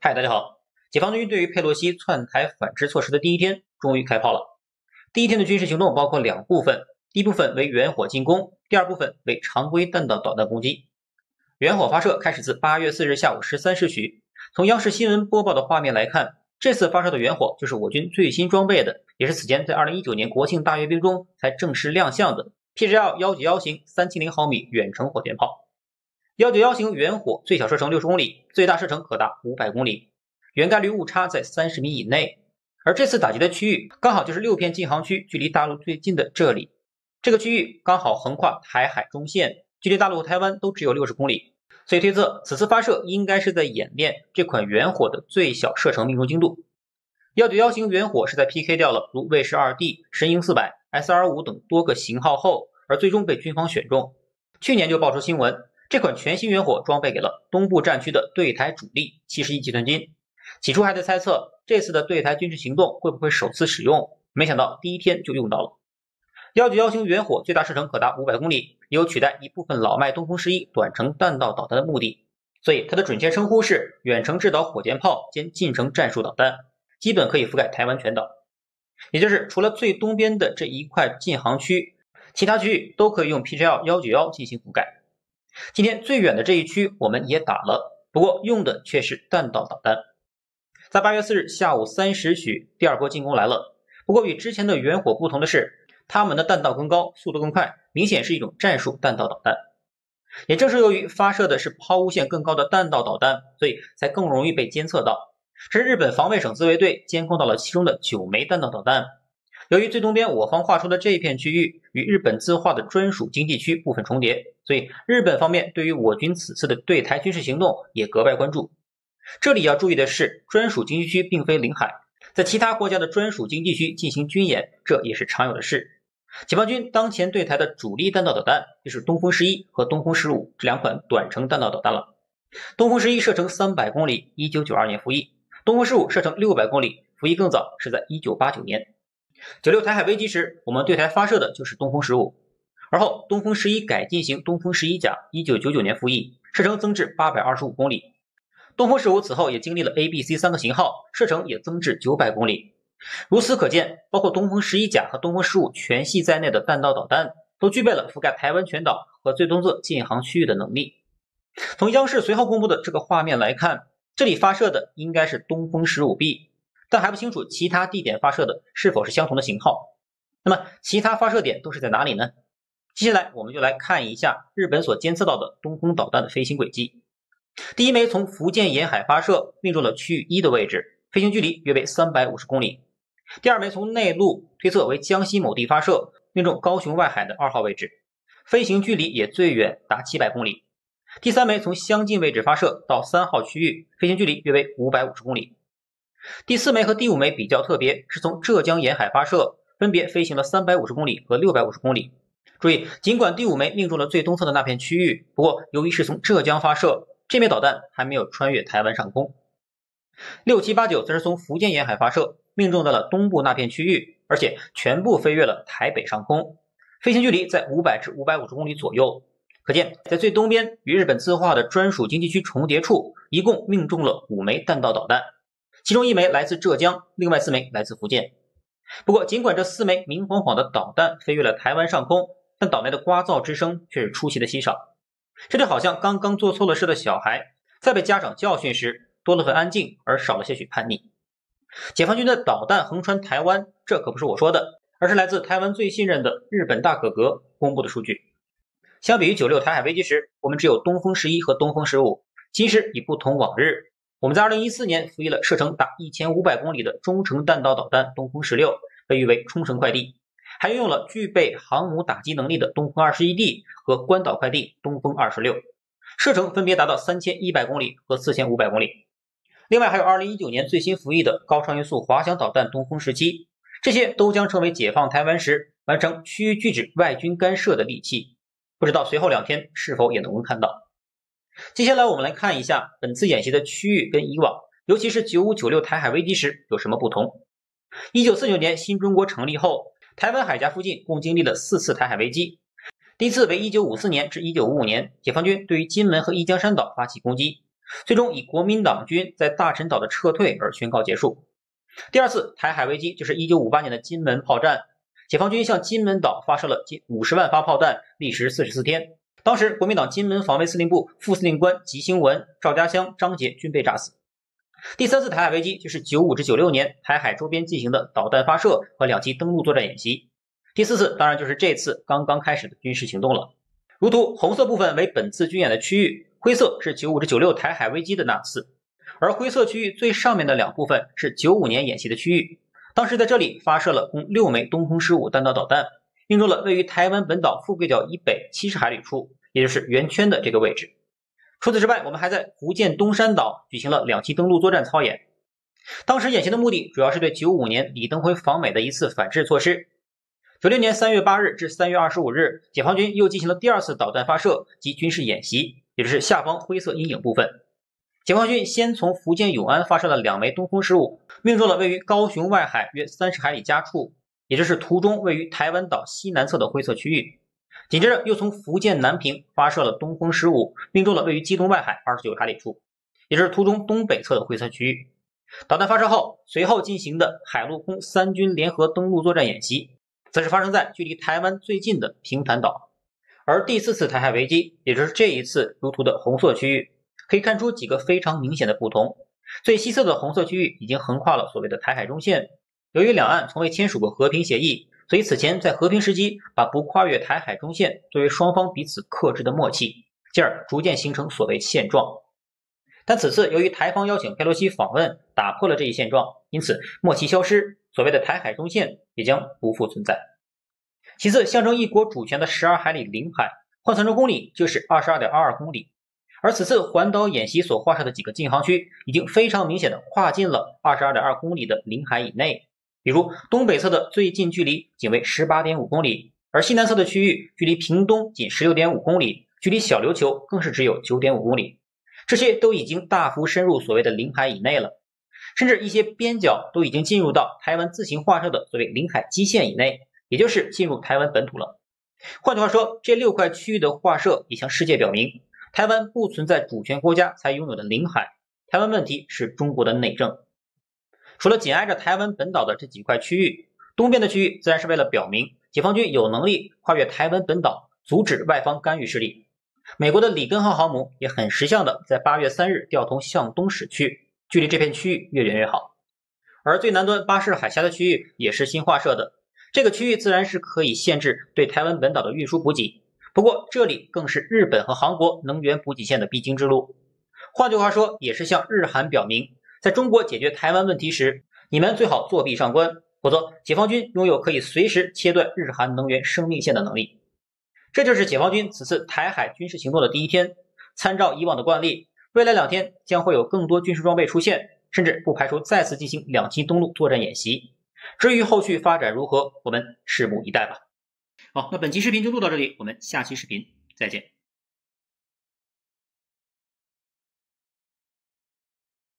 嗨，大家好！解放军对于佩洛西窜台反制措施的第一天终于开炮了。第一天的军事行动包括两部分，第一部分为远火进攻，第二部分为常规弹道导弹攻击。远火发射开始自8月4日下午13时许。从央视新闻播报的画面来看，这次发射的远火就是我军最新装备的，也是此前在2019年国庆大阅兵中才正式亮相的 PGL-191型370毫米远程火箭炮。191型远火最小射程60公里，最大射程可达500公里，远概率误差在30米以内。而这次打击的区域刚好就是6片禁航区距离大陆最近的这里，这个区域刚好横跨台海中线，距离大陆台湾都只有60公里，所以推测此次发射应该是在演练这款远火的最小射程命中精度。191型远火是在 PK 掉了如卫士 2D、神鹰400、SR5 等多个型号后，而最终被军方选中。去年就爆出新闻，这款全新远火装备给了东部战区的对台主力71集团军。起初还在猜测这次的对台军事行动会不会首次使用，没想到第一天就用到了。191型远火最大射程可达500公里，也有取代一部分老迈东风11短程弹道导弹的目的，所以它的准确称呼是远程制导火箭炮兼近程战术导弹，基本可以覆盖台湾全岛。也就是除了最东边的这一块禁航区，其他区域都可以用 PGL-191进行覆盖。今天最远的这一区我们也打了，不过用的却是弹道导弹。在8月4日下午3时许，第二波进攻来了。不过与之前的远火不同的是，他们的弹道更高，速度更快，明显是一种战术弹道导弹。也正是由于发射的是抛物线更高的弹道导弹，所以才更容易被监测到。这是日本防卫省自卫队监控到了其中的9枚弹道导弹。由于最东边我方画出的这片区域与日本自划的专属经济区部分重叠，所以日本方面对于我军此次的对台军事行动也格外关注。这里要注意的是，专属经济区并非领海，在其他国家的专属经济区进行军演，这也是常有的事。解放军当前对台的主力弹道导弹就是东风11和东风15这两款短程弹道导弹了。东风11射程300公里，1992年服役；东风15射程600公里，服役更早，是在1989年。96台海危机时，我们对台发射的就是东风15，而后东风11改进型东风11甲1999年服役，射程增至825公里。东风15此后也经历了 A、B、C 3个型号，射程也增至900公里。如此可见，包括东风11甲和东风15全系在内的弹道导弹都具备了覆盖台湾全岛和最东侧禁航区域的能力。从央视随后公布的这个画面来看，这里发射的应该是东风15B， 但还不清楚其他地点发射的是否是相同的型号。那么其他发射点都是在哪里呢？接下来我们就来看一下日本所监测到的东风导弹的飞行轨迹。第一枚从福建沿海发射，命中了区域1的位置，飞行距离约为350公里。第二枚从内陆推测为江西某地发射，命中高雄外海的2号位置，飞行距离也最远达700公里。第三枚从相近位置发射到3号区域，飞行距离约为550公里。第四枚和第五枚比较特别，是从浙江沿海发射，分别飞行了350公里和650公里。注意，尽管第五枚命中了最东侧的那片区域，不过由于是从浙江发射，这枚导弹还没有穿越台湾上空。6、7、8、9则是从福建沿海发射，命中在了东部那片区域，而且全部飞越了台北上空，飞行距离在500至550公里左右。可见在最东边与日本自划的专属经济区重叠处，一共命中了5枚弹道导弹，其中1枚来自浙江，另外4枚来自福建。不过尽管这4枚明晃晃的导弹飞越了台湾上空，但岛内的聒噪之声却是出奇的稀少。这就好像刚刚做错了事的小孩，在被家长教训时多了份安静，而少了些许叛逆。解放军的导弹横穿台湾，这可不是我说的，而是来自台湾最信任的日本大可格公布的数据。相比于96台海危机时，我们只有东风11和东风15，今时已不同往日。我们在2014年服役了射程达1500公里的中程弹道导弹东风16，被誉为冲绳快递，还拥有了具备航母打击能力的东风21D 和关岛快递东风26，射程分别达到3100公里和4500公里。另外还有2019年最新服役的高超音速滑翔导弹东风17，这些都将成为解放台湾时完成区域拒止外军干涉的利器，不知道随后2天是否也能够看到。接下来我们来看一下本次演习的区域跟以往，尤其是95、96台海危机时有什么不同。1949年新中国成立后，台湾海峡附近共经历了4次台海危机。第一次为1954年至1955年，解放军对于金门和一江山岛发起攻击，最终以国民党军在大陈岛的撤退而宣告结束。第二次台海危机就是1958年的金门炮战，解放军向金门岛发射了近50万发炮弹，历时44天。当时国民党金门防卫司令部副司令官吉星文、赵家乡、张杰均被炸死。第三次台海危机就是95至96年台海周边进行的导弹发射和2期登陆作战演习。第四次当然就是这次刚刚开始的军事行动了。如图，红色部分为本次军演的区域，灰色是95至96台海危机的那次，而灰色区域最上面的2部分是95年演习的区域。当时在这里发射了共6枚东风15弹道导弹，命中了位于台湾本岛富贵角以北70海里处，也就是圆圈的这个位置。除此之外，我们还在福建东山岛举行了2期登陆作战操演。当时演习的目的主要是对95年李登辉访美的一次反制措施。96年3月8日至3月25日，解放军又进行了第2次导弹发射及军事演习，也就是下方灰色阴影部分。解放军先从福建永安发射了2枚东风15，命中了位于高雄外海约30海里加处，也就是图中位于台湾岛西南侧的灰色区域。紧接着又从福建南平发射了东风15，命中了位于基隆外海29海里处，也就是图中东北侧的灰色区域。导弹发射后，随后进行的海陆空3军联合登陆作战演习，则是发生在距离台湾最近的平潭岛。而第4次台海危机，也就是这一次如图的红色区域，可以看出几个非常明显的不同。最西侧的红色区域已经横跨了所谓的台海中线，由于两岸从未签署过和平协议，所以此前在和平时期把不跨越台海中线作为双方彼此克制的默契，进而逐渐形成所谓现状。但此次由于台方邀请佩洛西访问，打破了这一现状，因此默契消失，所谓的台海中线也将不复存在。其次，象征一国主权的12海里领海，换算成公里就是 22.22 公里。而此次环岛演习所画设的几个禁航区，已经非常明显的跨进了 22.2 公里的领海以内。比如东北侧的最近距离仅为 18.5 公里，而西南侧的区域距离屏东仅 16.5 公里，距离小琉球更是只有 9.5 公里。这些都已经大幅深入所谓的领海以内了，甚至一些边角都已经进入到台湾自行画设的所谓领海基线以内，也就是进入台湾本土了。换句话说，这6块区域的画设已向世界表明，台湾不存在主权国家才拥有的领海，台湾问题是中国的内政。除了紧挨着台湾本岛的这几块区域，东边的区域自然是为了表明解放军有能力跨越台湾本岛，阻止外方干预势力。美国的里根号航母也很识相的在8月3日调通向东驶去，距离这片区域越远越好。而最南端巴士海峡的区域也是新划设的，这个区域自然是可以限制对台湾本岛的运输补给，不过这里更是日本和韩国能源补给线的必经之路。换句话说，也是向日韩表明，在中国解决台湾问题时，你们最好作壁上观，否则解放军拥有可以随时切断日韩能源生命线的能力。这就是解放军此次台海军事行动的第一天。参照以往的惯例，未来2天将会有更多军事装备出现，甚至不排除再次进行2期登陆作战演习。至于后续发展如何，我们拭目以待吧。好，那本期视频就录到这里，我们下期视频再见。